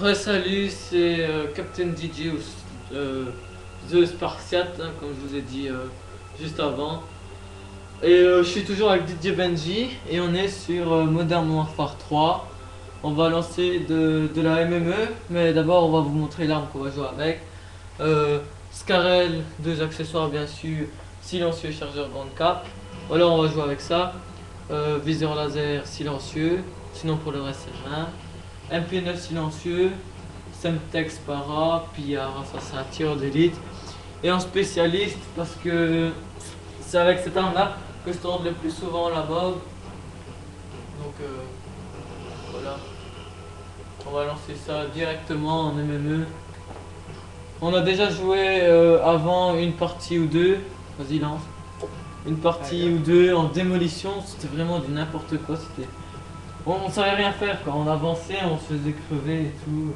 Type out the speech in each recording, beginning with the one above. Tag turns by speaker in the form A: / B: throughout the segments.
A: Ouais, salut, c'est Captain DJ ou The Spartiate, hein, comme je vous ai dit juste avant. Et je suis toujours avec DJ Benji et on est sur Modern Warfare 3. On va lancer de la MME, mais d'abord on va vous montrer l'arme qu'on va jouer avec. Scarel, deux accessoires bien sûr, silencieux, chargeur grande cape. Voilà, on va jouer avec ça. Viseur laser silencieux, sinon pour le reste c'est rien. MP9 silencieux, Semtex para, Pillard, ça c'est un tireur d'élite. Et en spécialiste parce que c'est avec cette arme là que je tourne le plus souvent la mob. Donc voilà. On va lancer ça directement en MME. On a déjà joué avant une partie ou deux. Vas-y lance. Une partie ou deux en démolition, c'était vraiment du n'importe quoi. C'était. On savait rien faire quand on avançait, on se faisait crever et tout.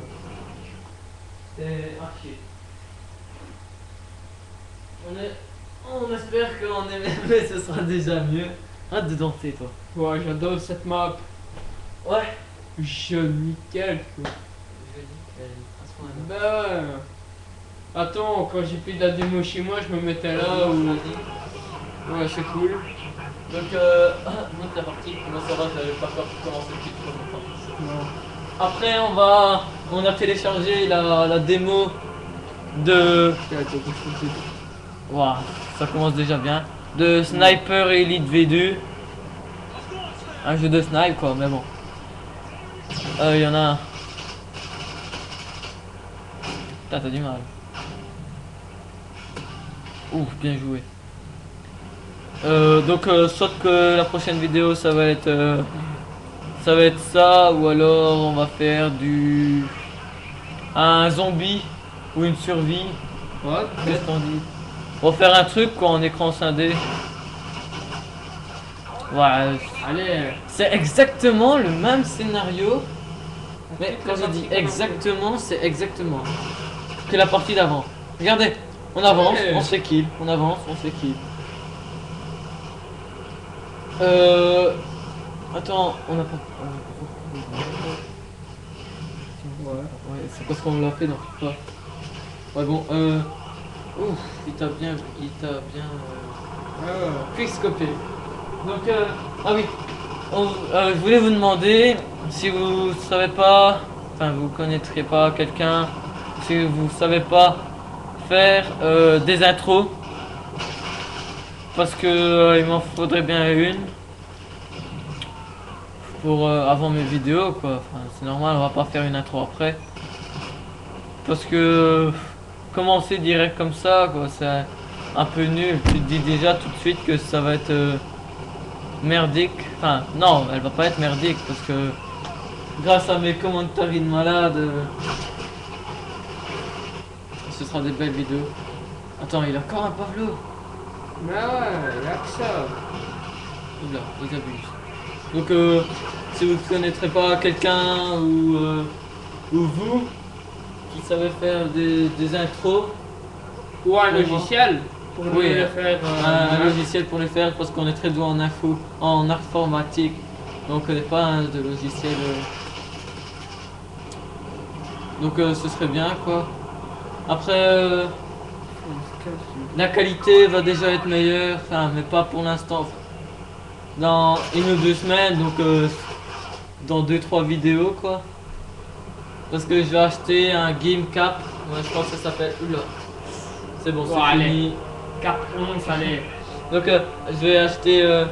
A: C'était archi. On espère qu'en MME ce sera déjà mieux. Hâte de danser toi.
B: Ouais, j'adore cette map.
A: Ouais.
B: Je nickel quoi. Bah ouais. Attends, quand j'ai fait de la démo chez moi, je me mettais là où. Ouais, c'est cool.
A: Donc monte la partie, moi ça va, j'avais pas peur de commencer depuis trop longtemps.
B: Non.
A: Après on a téléchargé la démo de. Waouh, ça commence déjà bien. De Sniper Elite V2. Un jeu de snipe quoi, mais bon. Il y en a. Putain, t'as du mal. Ouf, bien joué. Donc soit que la prochaine vidéo ça va être ça ou alors on va faire un zombie ou une survie.
B: Ouais,
A: Qu'est-ce qu'on dit? On va faire un truc quoi en écran scindé. Ouais,
B: allez.
A: c'est exactement le même scénario. Mais quand je dis exactement, c'est exactement que la partie d'avant. Regardez, on avance,
B: Ouais.
A: on se fait kill, on avance, on se fait kill. Attends, on n'a pas. Ouais, c'est parce qu'on l'a fait dans FIFA. Ouais bon, ouf, il t'a bien quickscopé. Donc ah oui, je voulais vous demander si vous savez pas, enfin vous connaîtrez pas quelqu'un, si vous savez pas faire des intros, parce que il m'en faudrait bien une pour avant mes vidéos quoi. Enfin, c'est normal, on va pas faire une intro après, parce que commencer direct comme ça quoi, c'est un peu nul. Tu te dis déjà tout de suite que ça va être merdique. Enfin non, elle va pas être merdique parce que grâce à mes commentaires de malade, ce sera des belles vidéos. Attends, il a encore un Pavlo.
B: Mais ouais, y'a que ça.
A: Oula, ils abusent. Donc si vous ne connaîtrez pas quelqu'un ou vous qui savez faire des intros,
B: Ou un logiciel pour
A: oui,
B: le faire.
A: un logiciel pour les faire parce qu'on est très doué en informatique. Donc on connaît pas de logiciel. Donc ce serait bien quoi. Après la qualité va déjà être meilleure, enfin mais pas pour l'instant. Dans une ou deux semaines, donc dans 2-3 vidéos quoi. Parce que je vais acheter un Game Cap. Ouais, je pense que ça s'appelle. Oula. C'est bon, c'est
B: allez.
A: fini.
B: Cap 11, allez.
A: Donc je vais acheter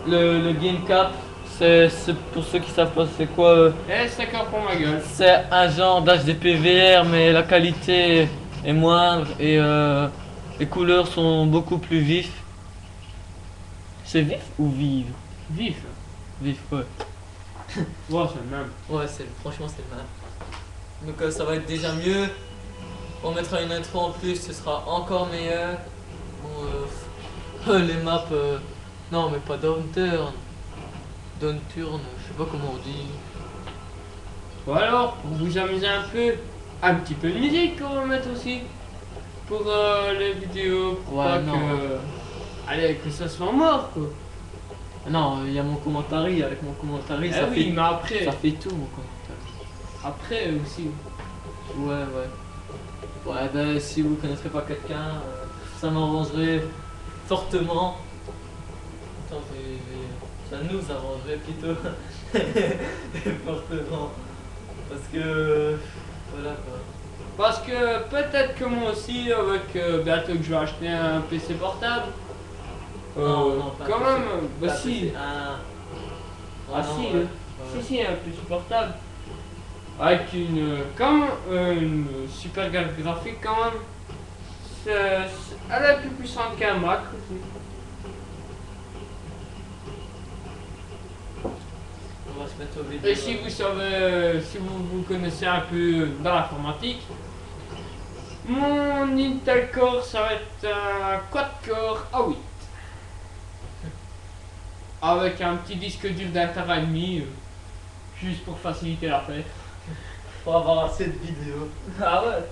A: le Game Cap. C'est pour ceux qui savent pas c'est quoi.
B: Eh, c'est encore pour ma gueule.
A: C'est un genre d'HDPVR mais la qualité est moindre et les couleurs sont beaucoup plus vives. C'est vif ou vive?
B: Vif.
A: Vif, ouais.
B: Ouais, c'est le même.
A: Ouais, franchement c'est le même. Donc ça va être déjà mieux. On mettra une intro en plus, ce sera encore meilleur. Bon, les maps, non mais pas downturn. Downturn, je sais pas comment on dit.
B: Ou alors, pour vous amuser un petit peu de musique qu'on va mettre aussi. Pour les vidéos, pour
A: Ouais,
B: pas
A: non.
B: que. Allez, que ça soit mort quoi.
A: Non, il y a mon commentary, avec mon commentary,
B: Eh
A: ça
B: oui,
A: fait
B: mais après.
A: ça fait tout mon commentary.
B: après aussi.
A: Ouais, ouais. Ouais, ben si vous connaîtrez pas quelqu'un, ça m'arrangerait fortement. Attends, ça nous arrangerait plutôt. Fortement. Parce que. Voilà quoi.
B: Parce que peut-être que moi aussi, avec bientôt que je vais acheter un PC portable.
A: Non, pas
B: quand
A: un PC.
B: même, bah
A: Pas un
B: si.
A: PC,
B: Ah
A: non,
B: si,
A: ouais.
B: si, si, un PC portable. Avec quand même, une super carte graphique quand même. Elle est plus puissante qu'un Mac aussi.
A: On va se mettre au vidéo.
B: Et si vous savez, si vous connaissez un peu dans l'informatique, mon Intel Core ça va être un quad-core A8. Avec un petit disque dur d'un tera et demi, juste pour faciliter l'affaire.
A: Pour avoir assez de vidéos.
B: Ah ouais.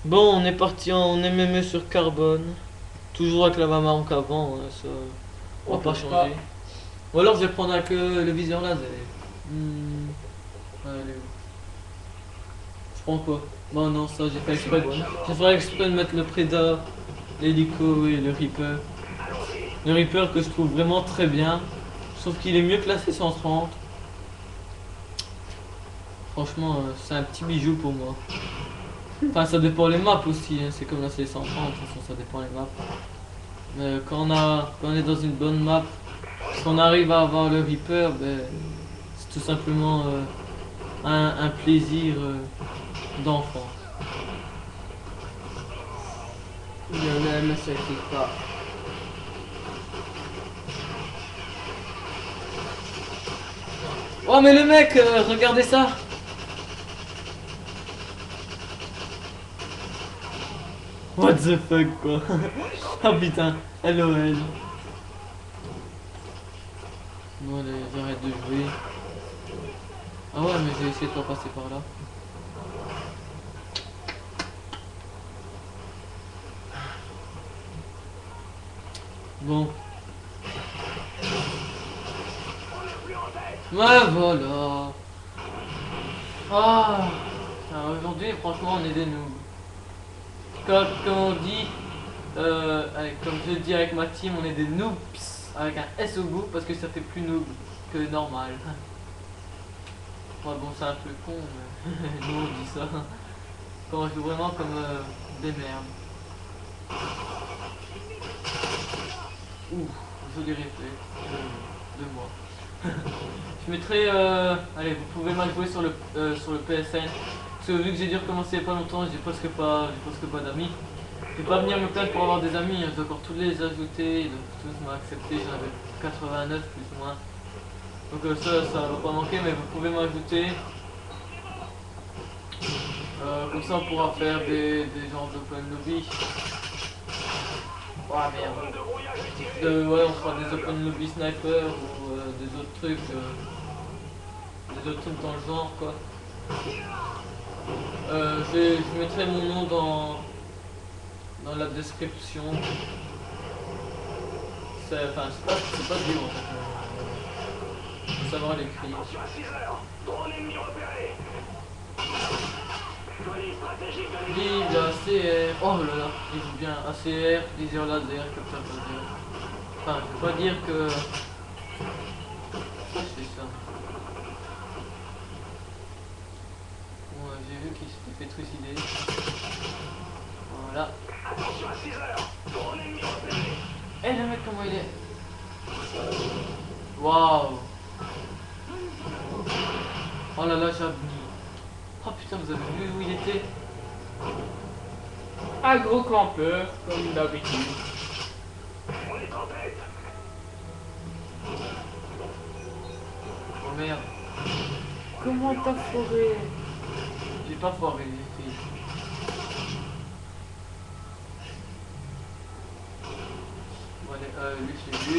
A: Bon, on est parti en MME sur Carbone. Toujours avec la même arme qu'avant, hein, ça. On va pas changer. Ou alors je vais prendre avec le viseur laser. Allez. Je prends quoi? Bon non, ça j'ai fait exprès. J'ai fait exprès de mettre le Preda, l'hélico et le Reaper. Le Reaper que je trouve vraiment très bien. Sauf qu'il est mieux que la C130. Franchement, c'est un petit bijou pour moi. Enfin, ça dépend les maps aussi, hein. C'est comme la C130, ça dépend les maps. Mais quand on est dans une bonne map, si on arrive à avoir le Reaper, ben, c'est tout simplement un plaisir d'enfant.
B: Il y en a un message qui part.
A: Oh mais le mec, regardez ça. What the fuck quoi. Ah putain, LOL. Bon allez, j'arrête de jouer. Ah ouais mais j'ai essayé de pas passer par là. Bon. Ouais voilà. Ah. Aujourd'hui franchement on est des noobs. Comme on dit, comme je dis avec ma team, on est des noobs avec un S au bout parce que ça fait plus noob que normal. Ouais, bon, c'est un peu con, mais nous on dit ça. Quand on joue vraiment comme des merdes. Ouh, joli réflexe de moi. Je mettrai. Allez, vous pouvez mal jouer sur le PSN. Parce que vu que j'ai dû recommencer il y a pas longtemps, j'ai presque pas d'amis. Je vais pas venir me plaindre pour avoir des amis, j'ai encore tous les ajouter, donc tous m'ont accepté, j'en avais 89 plus ou moins. Donc ça va pas manquer, mais vous pouvez m'ajouter. Comme ça on pourra faire des genres d'open lobby. Oh merde. Ouais, on fera des open lobby sniper ou des autres trucs. Des autres trucs dans le genre quoi. Je mettrai mon nom dans la description. Enfin, c'est pas dur en fait. Faut savoir l'écrire. Vive la ACR. Oh là là, il joue bien. ACR, laser laser, capteur laser. Enfin, je veux pas dire que. Je fais ça. Bon, j'ai vu qu'il s'était fait trucider. Voilà. Eh le mec comment il est. Waouh. Oh là là, j'ai abni. Oh putain, vous avez vu où il était?
B: Un gros campeur, comme d'habitude.
A: Oh merde.
B: Comment t'as foiré?
A: J'ai pas foiré, j'ai fait. Bon allez, lui je l'ai vu.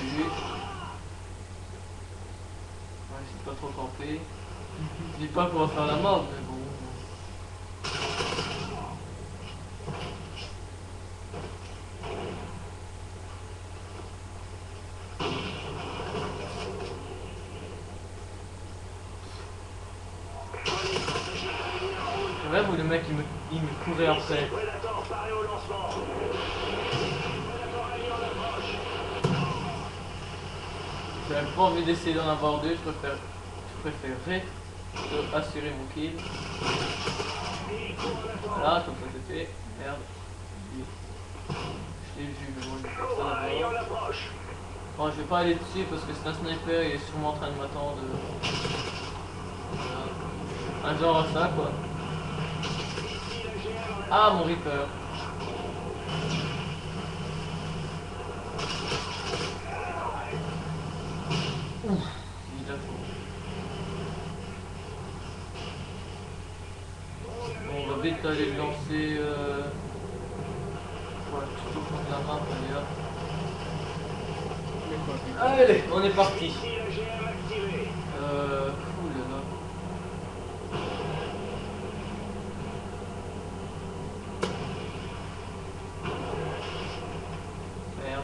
A: Lui. Ouais, c'est pas trop campé. Je dis pas qu'on va faire la mort, mais bon. travers ou le mec il me courait après? J'avais pas envie d'essayer d'en avoir deux, je préférerais assurer mon kill. Voilà, comme ça c'est fait. Merde. Je l'ai vu, mais bon, il y a personne à voir. Bon, je vais pas aller dessus parce que c'est un sniper, il est sûrement en train de m'attendre. Voilà. Un genre à ça quoi. Ah, mon Reaper. Ouf, il a faux. Bon, on va vite aller le lancer. Voilà, tout au fond de la map, allez hop. Allez, on est parti. Fou là.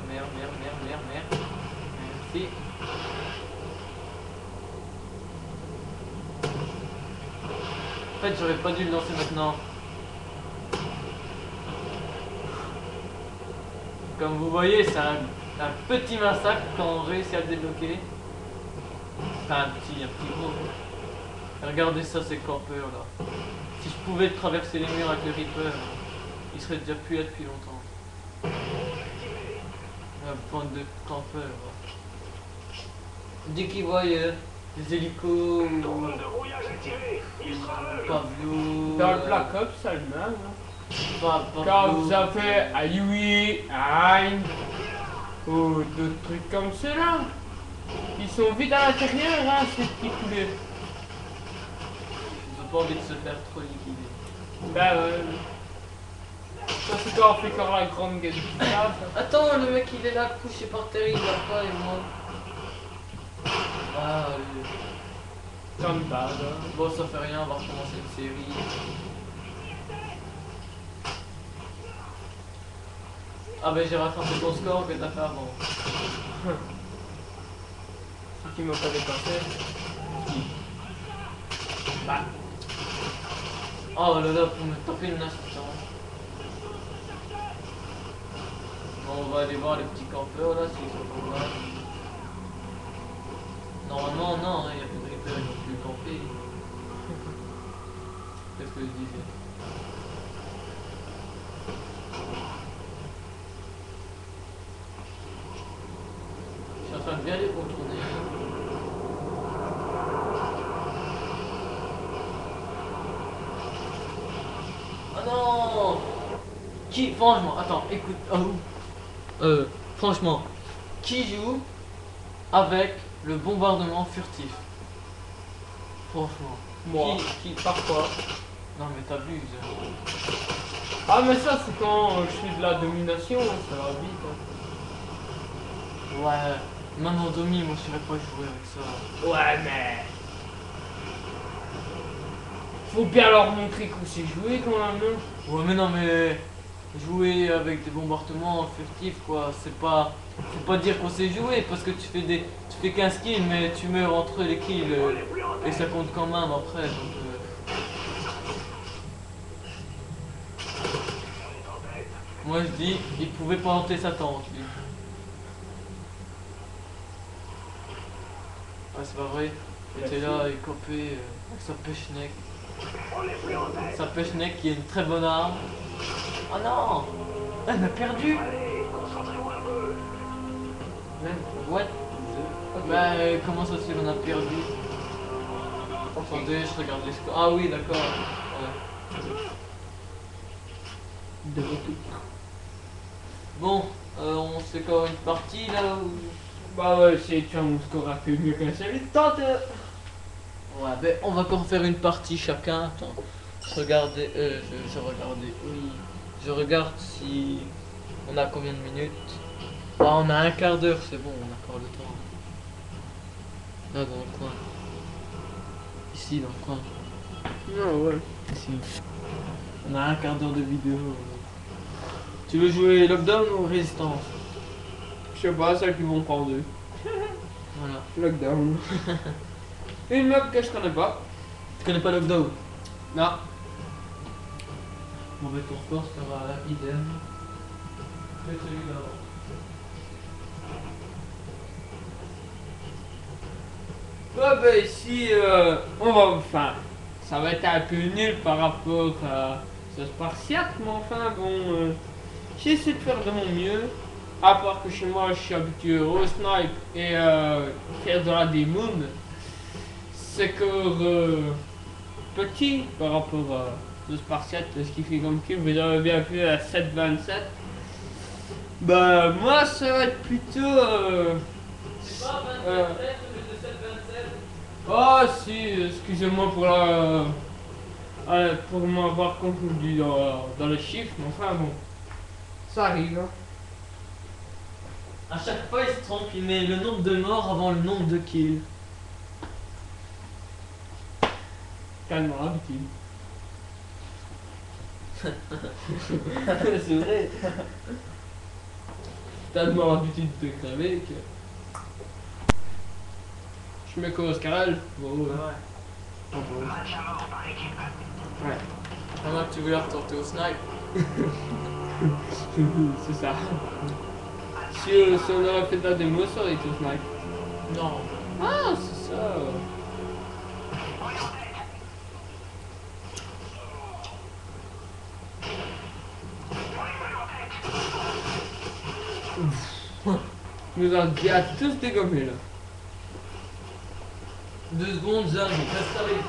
A: Merde. Merci. En fait, j'aurais pas dû le lancer maintenant. Comme vous voyez, c'est un petit massacre quand on réussit à le débloquer. Enfin, un petit gros. Regardez ça, ces campeurs là. Si je pouvais traverser les murs avec le Reaper, il serait déjà plus là depuis longtemps. La bande de campeurs. Dès qu'ils voient des hélicos ou Pablo.
B: Dans le Black Ops, ça le même.
A: Pablo.
B: Quand vous avez à Yui, à Hein, ou d'autres trucs comme ceux-là, ils sont vides à l'intérieur, hein, ces petits poulets.
A: Ils ont pas envie de se faire trop liquider.
B: Bah ouais. Ça c'est quand on fait quand la grande gueule.
A: Attends, le mec il est là couché par terre, il va pas et moi. Ah oui.
B: Comme d'hab.
A: Bon, ça fait rien, on va recommencer une série. Ah ben j'ai rattrapé ton score que t'as fait avant.
B: Si tu m'as pas dépassé. Bah.
A: Oh là là, pour me taper une assistance. Bon, on va aller voir les petits campeurs là, s'ils sont pour là. Normalement, non, il n'y a plus de Reaper, ils vont plus camper. Qu'est-ce que je disais? Je suis en train de bien les contourner. Oh non! Qui, franchement, attends, écoute, franchement, qui joue avec le bombardement furtif? Franchement.
B: Moi.
A: Qui parfois. Non mais t'abuses.
B: Ah mais ça c'est quand je fais de la domination, ça va vite. Hein.
A: Ouais, même en domi, moi je saurais pas jouer avec ça.
B: Ouais mais... Faut bien leur montrer qu'on sait jouer quand même, non?
A: Ouais mais non mais jouer avec des bombardements furtifs quoi, c'est pas dire qu'on sait jouer parce que tu fais 15 kills mais tu meurs entre les kills et ça compte quand même après donc moi je dis il pouvait pas hanter sa tente lui. Ah c'est pas vrai, il était là il copait avec sa pêche-neck. Sa pêche-neck qui est une très bonne arme. Oh non! Elle m'a perdu! What? Bah comment ça se fait qu'on a perdu? Attendez, je regarde les scores. Ah oui d'accord. Ouais. Bon, on se fait quoi une partie là ou...
B: Bah ouais, c'est tu vois mon score a fait mieux qu'un seul. Tente.
A: Ouais, ben on va encore faire une partie chacun. Attends, je regardais, je regardais, oui. Je regarde si on a combien de minutes. Ah, on a un quart d'heure, c'est bon, on a encore le temps. Là, dans le coin. Ici, dans le coin.
B: Non, ouais.
A: Ici. On a un quart d'heure de vidéo. Tu veux jouer Lockdown ou Résistance?
B: Je sais pas, celles qui vont prendre deux.
A: Voilà.
B: Lockdown. Une map que je connais pas.
A: Tu connais pas Lockdown?
B: Non.
A: Bon, mais ton score sera idem que celui d'avant.
B: Ouais, bah ici, on va, enfin, ça va être un peu nul par rapport à ce Spartiate, mais enfin bon, j'essaie de faire de mon mieux. À part que chez moi, je suis habitué au snipe et faire de la démoon, c'est que petit par rapport à ce Spartiate, ce qui fait comme kill, vous avez bien vu à 7,27. Bah, moi, ça va être plutôt.
A: C'est pas 27
B: euh,
A: mais c'est 7-27.
B: Oh si, excusez-moi pour m'avoir confondu dans les chiffres, mais enfin bon, ça arrive. Hein.
A: À chaque fois, il se trompe, il met le nombre de morts avant le nombre de kills.
B: Tellement l'habitude.
A: C'est vrai.
B: Tellement l'habitude de crever que. Je mets quoi, Oscarel? Bon, ouais.
A: Ouais.
B: Oh, bon. Ouais,
A: À moins que tu voulais retenter au snipe.
B: c'est ça. Si on aurait fait de la démo, ça aurait été au snipe.
A: Non.
B: Ah, c'est ça. Nous a déjà tous dégommés là.
A: 2 secondes, Jeanne, reste avec.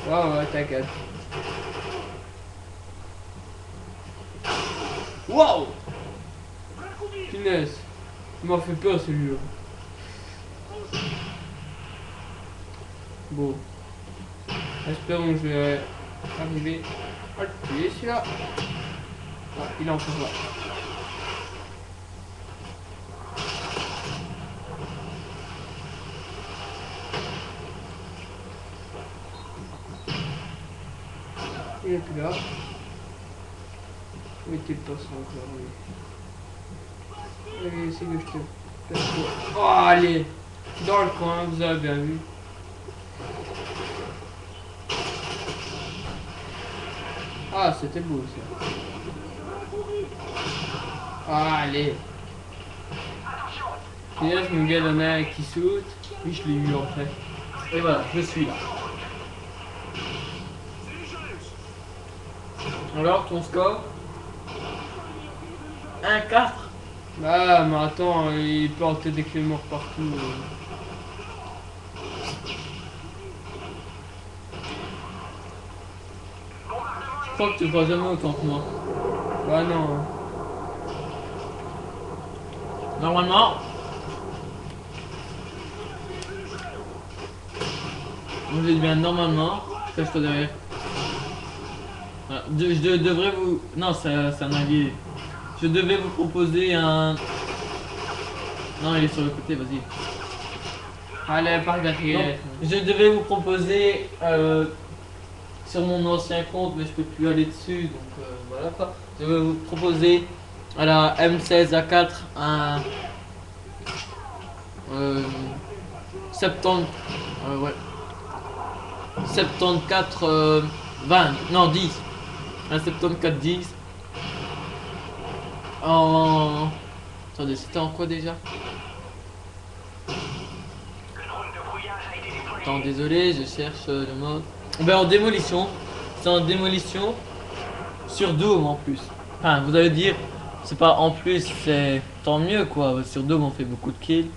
B: Ouais, ouais, t'inquiète. Wow! Punaise, il m'a fait peur celui-là. Bon. Espérons que je vais arriver à le tuer celui-là. Ah, il est encore là. Il est plus là. Où était le passé encore lui? Allez, c'est que je te... Oh, allez! Dans le coin, vous avez bien vu. Ah, c'était beau ça. Ah, allez! Et là, je me gars, il y en a un qui saute. Oui, je l'ai eu en fait.
A: Et voilà, je suis là. Alors, ton score 1-4.
B: Ah, mais attends, il plantait des clés morts partout.
A: Je crois que tu feras jamais autant que moi.
B: Bah non.
A: Normalement. On dit bien normalement. Cache-toi derrière. Voilà. Je devrais vous. Non, c'est un allié. Je devais vous proposer un. Non, il est sur le côté, vas-y.
B: Allez, par
A: Non,
B: derrière.
A: je devais vous proposer sur mon ancien compte, mais je peux plus aller dessus, donc voilà quoi. Je vais vous proposer à la M16A4 un 70, ouais, 74 20, non 10, un 74-10 en... Attendez, c'était en quoi déjà? Attends, désolé, je cherche le mode. Ben en démolition, c'est en démolition sur Doom en plus. Enfin, vous allez dire, c'est pas en plus, c'est tant mieux quoi. Sur Doom on fait beaucoup de kills.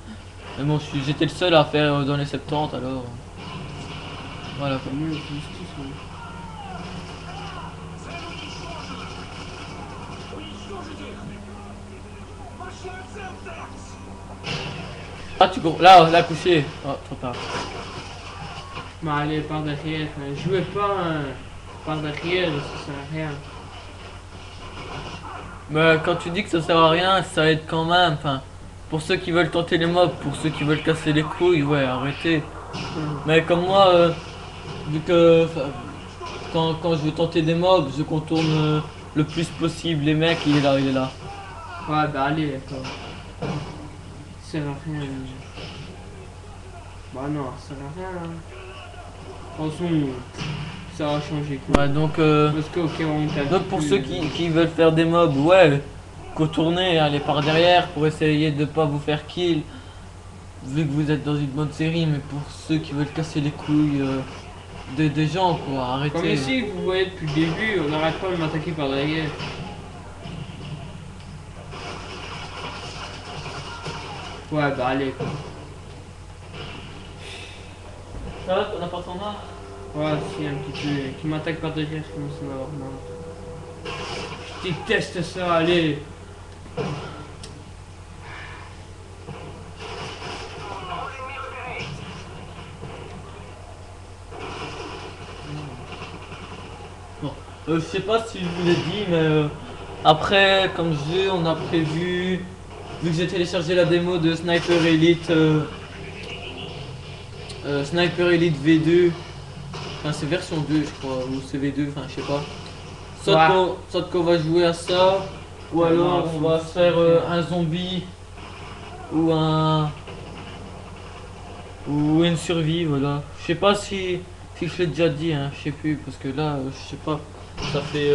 A: Mais bon, j'étais le seul à faire dans les 70 alors. Voilà quoi.
B: Mieux, plus tous, ouais.
A: Ah, tu comprends. Là, couché. Oh, trop tard.
B: Mais allez, par derrière. Jouez pas par derrière, ça sert à rien.
A: Mais quand tu dis que ça sert à rien, ça aide quand même. Enfin, pour ceux qui veulent tenter les mobs, pour ceux qui veulent casser les couilles, ouais, arrêtez. Mais comme moi, vu que quand je veux tenter des mobs, je contourne le plus possible les mecs, il est là, il est là.
B: Ouais, bah allez, d'accord. Ça sert à rien. Bah non, ça sert à rien. De toute façon, ça va changer quoi.
A: Ouais, donc,
B: Parce que ok, on t'a
A: donc pour
B: plus,
A: ceux qui veulent faire des mobs, ouais, contourner, aller par derrière pour essayer de pas vous faire kill, vu que vous êtes dans une bonne série, mais pour ceux qui veulent casser les couilles des gens, quoi, arrêtez.
B: Comme ici, vous voyez depuis le début, on n'arrête pas de m'attaquer par derrière. Ouais, bah allez quoi.
A: Ça va, t'en as pas ton marre?
B: Ouais, si, un petit peu. Qui m'attaque par derrière, je commence à en avoir marre. Je déteste ça, allez.
A: Bon, je sais pas si je vous l'ai dit, mais après, comme jeu, on a prévu, vu que j'ai téléchargé la démo de Sniper Elite, Sniper Elite V2, enfin c'est version 2 je crois, ou c'est V2, enfin je sais pas.
B: Ouais.
A: Soit qu'on va jouer à ça, ou
B: Ouais,
A: alors
B: non,
A: on va faire un zombie, ou ou une survie, voilà. Je sais pas si je l'ai déjà dit, hein, je sais plus, parce que là, je sais pas, ça fait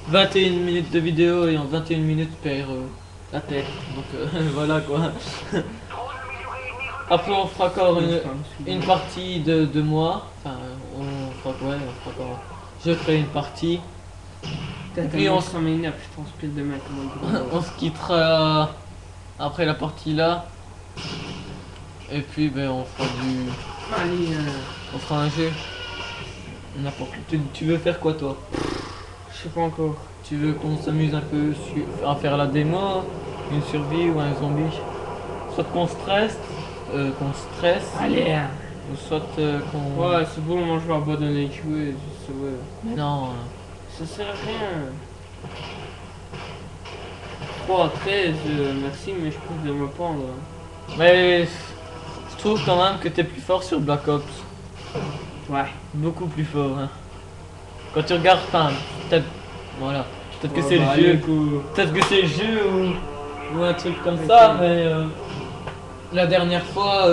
A: 21 minutes de vidéo et en 21 minutes je perds la tête, donc voilà quoi. Après on fera encore une partie de moi, enfin on fera ouais, on fera encore, je ferai une partie, et puis on,
B: s'en m'énerve, je transpire de mettre
A: on se quittera après la partie là, et puis ben on fera
B: Allez,
A: on fera un jeu, n'importe. Tu veux faire quoi toi?
B: je sais pas encore.
A: Tu veux qu'on s'amuse un peu à faire la démo, une survie ou un zombie? Soit qu'on stresse,
B: Allez,
A: ou soit qu'on...
B: ouais, c'est bon, moi je vais abandonner de jouer, je sais, ouais.
A: Mais non,
B: Ça sert à rien. 3 à 13, merci, mais je peux de me pendre.
A: mais je trouve quand même que t'es plus fort sur Black Ops.
B: Ouais.
A: Beaucoup plus fort, hein. Quand tu regardes, enfin, peut-être, voilà, peut-être que
B: Ouais,
A: c'est
B: bah,
A: le jeu,
B: allez, quoi.
A: peut-être que c'est le jeu ou un truc comme ça, mais la dernière fois,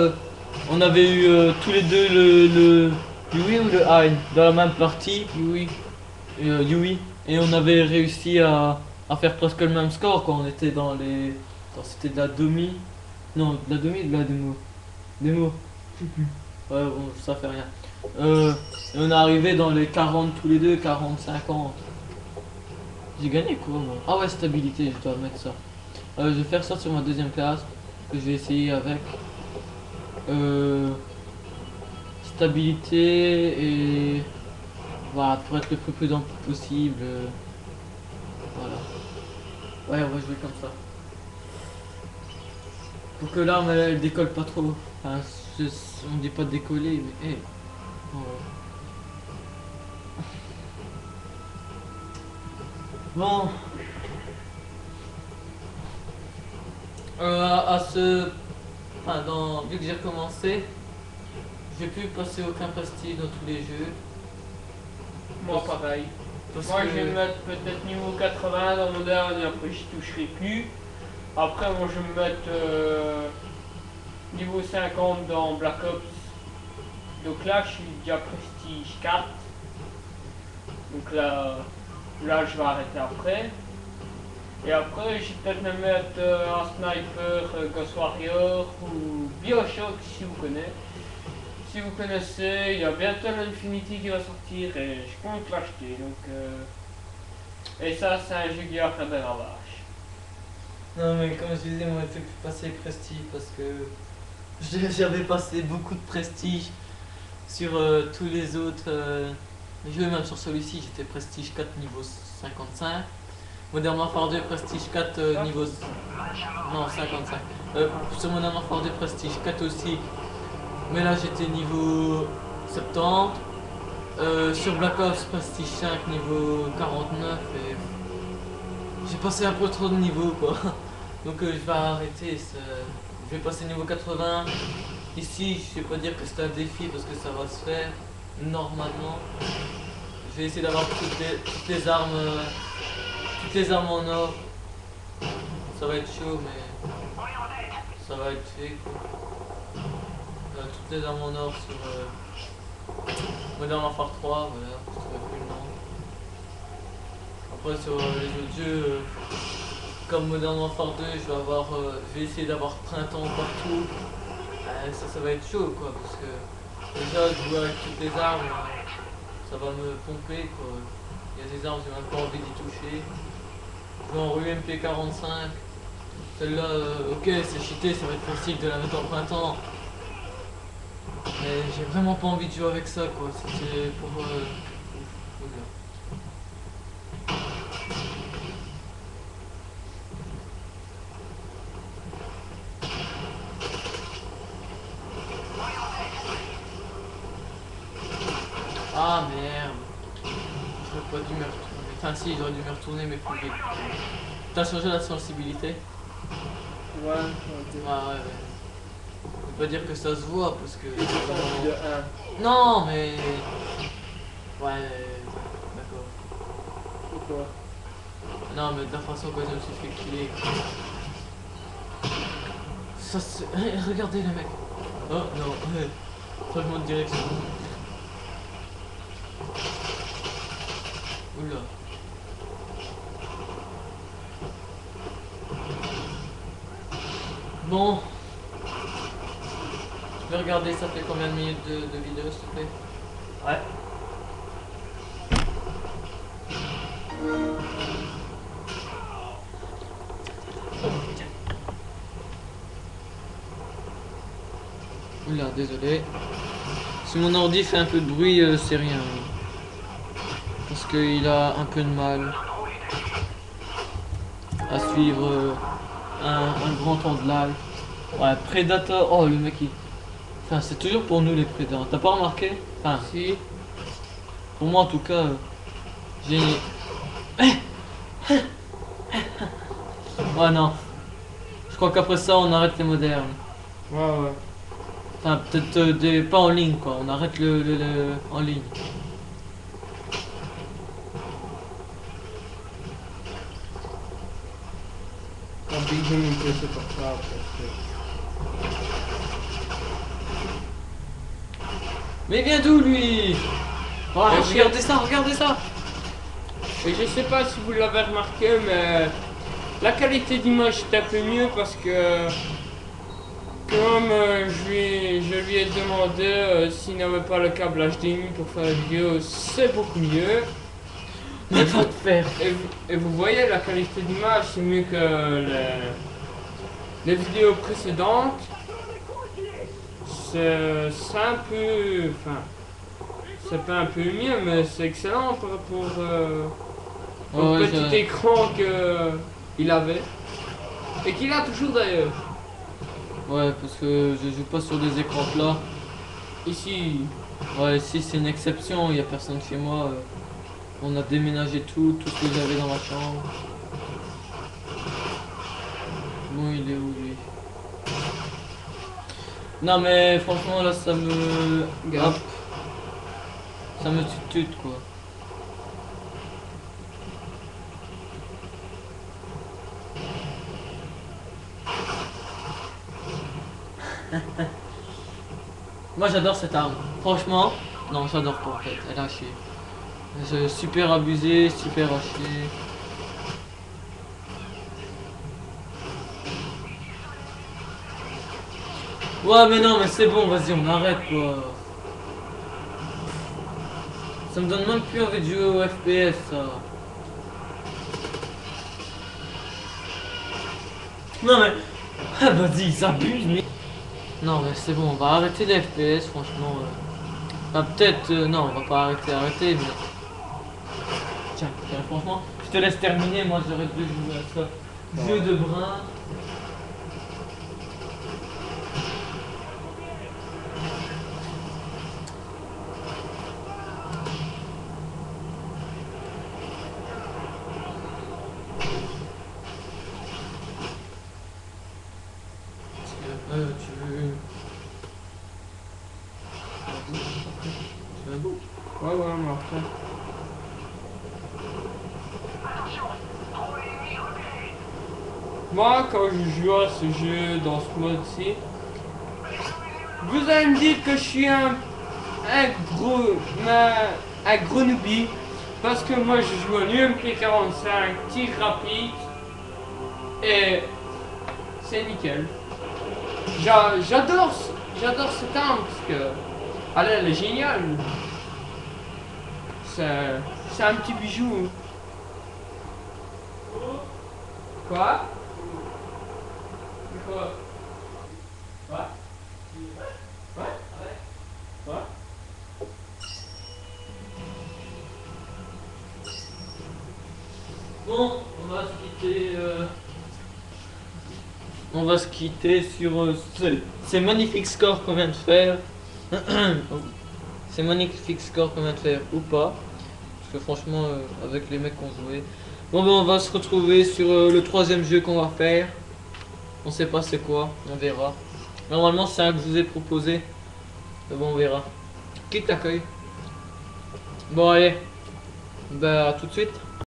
A: on avait eu tous les deux le Yui ou le Hein dans la même partie,
B: Oui.
A: Yui, et on avait réussi à faire presque le même score quand on était dans les... C'était de la demi, non, de la demi ou de la démo? Démo.
B: Je sais plus.
A: Ouais, bon, ça fait rien. Et on est arrivé dans les 40 tous les deux, 40, 50. J'ai gagné quoi moi? Ah ouais, stabilité, je dois mettre ça. Je vais faire ça sur ma deuxième classe, que je vais essayer avec. Stabilité et... Voilà, pour être le plus prudent possible. Voilà. Ouais, on va jouer comme ça. Pour que l'arme elle décolle pas trop. Enfin, on dit pas de décoller, mais... hey. Oh. Bon. À ce... Enfin, vu que j'ai recommencé, j'ai pu passer aucun prestige dans tous les jeux.
B: Moi, pareil.
A: Parce
B: Moi,
A: que...
B: je vais me mettre peut-être niveau 80 dans mon dernier, après j'y toucherai plus. Après, moi, je vais me mettre niveau 50 dans Black Ops. Donc là, je suis déjà prestige 4. Donc là je vais arrêter après. Et après, je vais peut-être me mettre un sniper Ghost Warrior ou Bioshock si vous connaissez. Si vous connaissez, il y a bientôt l'Infinity qui va sortir et je compte l'acheter. Donc, et ça, c'est un jeu qui va faire des ravages.
A: Non mais comme je disais, moi il fait plus passer prestige parce que j'avais passé beaucoup de prestige sur tous les autres jeux, même sur celui-ci j'étais prestige 4 niveau 55. Modern Warfare 2 prestige 4 niveau... Non 55. Sur Modern Warfare 2 prestige 4 aussi. Mais là j'étais niveau 70. Sur Black Ops prestige 5 niveau 49 et... J'ai passé un peu trop de niveau quoi. Donc je vais arrêter, je vais passer niveau 80. Ici je vais pas dire que c'est un défi parce que ça va se faire normalement. Je vais essayer d'avoir toutes les armes en or. Ça va être chaud mais ça va être fait quoi. Toutes les armes en or sur Modern Warfare 3, voilà, je trouvais plus le nom. Après sur les autres jeux, comme Modern Warfare 2, je vais essayer d'avoir printemps partout. Ça va être chaud quoi, parce que déjà jouer avec toutes les armes, ça va me pomper quoi. Il y a des armes, j'ai même pas envie d'y toucher. Jouer en rue MP45, celle-là, ok c'est cheaté, ça va être facile de la mettre en printemps. Mais j'ai vraiment pas envie de jouer avec ça quoi, c'était pour... oula. Ah merde, j'aurais pas dû me retourner. Enfin si, j'aurais dû me retourner mais plus vite. T'as changé la sensibilité?
B: Ouais, ok.
A: Ah ouais, ouais. Je peux pas dire que ça se voit parce que...
B: De 1.
A: Non mais... Ouais, d'accord.
B: Pourquoi?
A: Non mais de la façon que je me suis fait killer. Ça c'est... Regardez les mecs. Oh non, changement de direction. Oula. Bon. Je vais regarder ça fait combien de minutes de vidéo s'il te plaît.
B: Ouais.
A: Oula, désolé. Si mon ordi fait un peu de bruit, c'est rien. Parce qu'il a un peu de mal à suivre un grand temps de live. Ouais, Predator. Oh, le mec il. Enfin, c'est toujours pour nous les Predators. T'as pas remarqué? Enfin,
B: Si.
A: pour moi en tout cas, j'ai. Oh non. Je crois qu'après ça, on arrête les modernes.
B: Ouais, ouais.
A: Enfin, peut-être pas en ligne quoi. On arrête le en ligne.
B: Tant pis que j'ai mon PC portable parce que...
A: Mais viens d'où lui? Oh, regardez ça, regardez ça.
B: Et je sais pas si vous l'avez remarqué, mais la qualité d'image est un peu mieux parce que comme je lui ai demandé s'il n'avait pas le câble HDMI pour faire la vidéo, c'est beaucoup mieux.
A: Mais va te faire.
B: Et vous voyez la qualité d'image, c'est mieux que les vidéos précédentes. C'est un peu... Enfin, c'est pas un peu mieux, mais c'est excellent par rapport au
A: Ouais,
B: petit écran qu'il avait. Et qu'il a toujours d'ailleurs.
A: Ouais, parce que je joue pas sur des écrans plats.
B: Ici,
A: Ouais, si c'est une exception, il y a personne chez moi. On a déménagé tout ce que j'avais dans ma chambre. Bon, il est où lui? Non mais franchement là ça me... Hop. Ça me tue quoi. Moi j'adore cette arme. Franchement, non j'adore pas en fait. Elle a chier. C'est super abusé, super à chier. Ouais mais non mais c'est bon, vas-y on arrête quoi. Ça me donne même plus envie de jouer au FPS ça. Non mais... Ah vas-y, ils abusent mais... Non mais c'est bon, on va arrêter les FPS franchement. Enfin peut-être... non, on va pas arrêter mais... Tiens, franchement, je te laisse terminer, moi j'arrête de jouer à ça.
B: Ouais.
A: Jeu de brin. Tu veux... Tu veux un bout?
B: ouais, mais après. Moi, quand je joue à ce jeu dans ce mode-ci, vous allez me dire que je suis un un gros newbie. Parce que moi je joue en UMP45, tir rapide. Et c'est nickel. J'adore cette arme parce que elle est géniale. C'est un petit bijou. Quoi? Quoi? Quoi? Quoi?
A: Bon, on va se quitter sur ces magnifiques scores qu'on vient de faire. Ces magnifiques scores qu'on vient de faire ou pas. Parce que franchement, avec les mecs qu'on jouait. Bon, ben on va se retrouver sur le troisième jeu qu'on va faire. On sait pas c'est quoi, on verra. Normalement, c'est un que je vous ai proposé. Mais bon, on verra. Qui t'accueille? Bon, allez. Bah, à tout de suite.